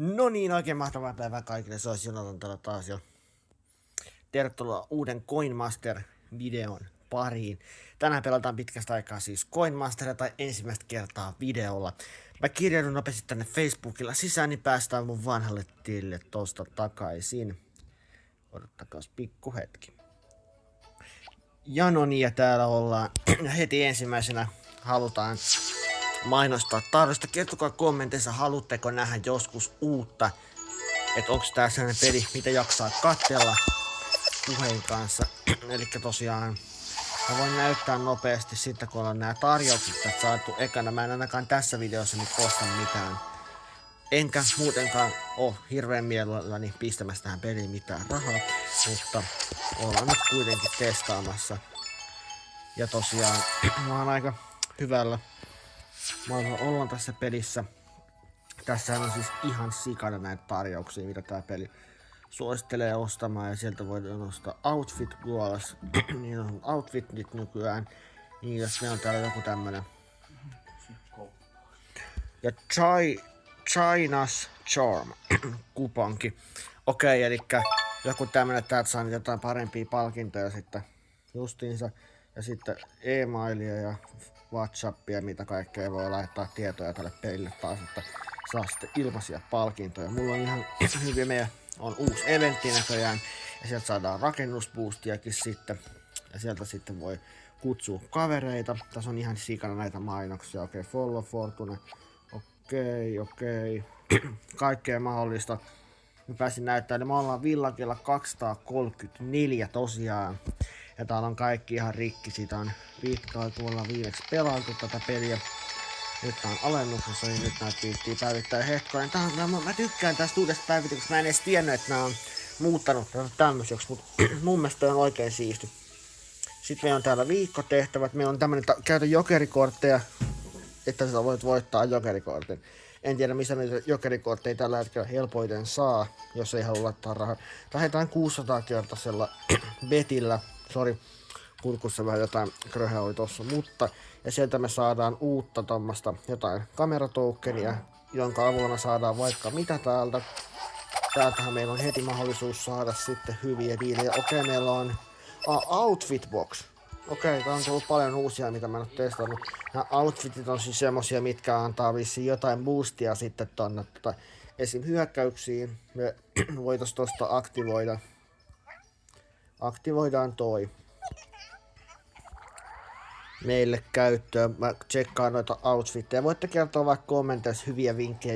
No niin, oikein mahtavaa päivää kaikille. Se olisi Jonatan täällä taas jo. Tervetuloa uuden Coin Master-videon pariin. Tänään pelataan pitkästä aikaa siis Coin Masteria tai ensimmäistä kertaa videolla. Mä kirjaudun nopeasti tänne Facebookilla sisään, niin päästään mun vanhalle tilille tosta takaisin. Odottakaas pikku hetki. Ja no niin, ja täällä ollaan. Heti ensimmäisenä halutaan mainostaa tarjosta. Kertokaa kommenteissa, haluatteko nähdä joskus uutta. Että onko tää sellainen peli, mitä jaksaa katsella puheen kanssa. Elikkä tosiaan mä voin näyttää nopeasti sitten, kun ollaan nää tarjoukset saatu ekana. Mä en ainakaan tässä videossa nyt osta mitään. Enkä muutenkaan oo hirveän mielelläni pistämässä tähän peliin mitään rahaa. Mutta ollaan nyt kuitenkin testaamassa. Ja tosiaan mä oon aika hyvällä ollaan tässä pelissä. Tässähän on siis ihan sikana näitä tarjouksia, mitä tää peli suosittelee ostamaan, ja sieltä voidaan ostaa Outfit Goals. Niin on outfitit nykyään. Niin jos ne on täällä joku tämmönen. Ja China's Charm kuponki. Okei, elikkä joku tämmönen, täältä saa jotain parempia palkintoja sitten justiinsa. Ja sitten e-mailia ja WhatsAppia, mitä kaikkea voi laittaa tietoja tälle pelille taas, että saa sitten ilmaisia palkintoja. Mulla on ihan hyviä, meidän on uusi eventti näköjään, ja sieltä saadaan rakennusboostiakin sitten, ja sieltä sitten voi kutsua kavereita. Tässä on ihan sikana näitä mainoksia. Okei, follow fortune. Okei. Kaikkea mahdollista. Mä pääsin näyttämään, me ollaan Villagella 234 tosiaan. Ja täällä on kaikki ihan rikki, siitä on pitkään, kun ollaan viimeksi pelailtu tätä peliä. Nyt tää on alennuksessa, niin nyt näitä viittii päivittää hetkoinen. Mä tykkään tästä uudesta päivityksestä, mä en edes tiennyt, että nää on muuttanut tämmöiseksi, mutta mun mielestä on oikein siisti. Sitten meillä on täällä viikkotehtävät, meillä on tämmönen, käytä jokerikortteja, että sä voit voittaa jokerikortin. En tiedä, missä niitä jokerikortteja tällä hetkellä helpoiten saa, jos ei halua laittaa rahaa. Lähdetään 600-kertaisella betillä. Sori, kurkussa vähän jotain kröhää oli tossa, mutta ja sieltä me saadaan uutta tommasta jotain kameratokenia, jonka avulla me saadaan vaikka mitä täältä. Täältähän meillä on heti mahdollisuus saada sitten hyviä diilejä. Okei, meillä on outfit box. Okei, tää on tullut paljon uusia, mitä mä en oo testannut. Nämä outfitit on siis semmosia, mitkä antaa vissiin jotain boostia sitten tonne esim. Hyökkäyksiin. Me voitais tosta aktivoida. Aktivoidaan toi meille käyttöön. Mä tsekkaan noita outfitteja. Voitte kertoa vaikka kommenteissa hyviä vinkkejä.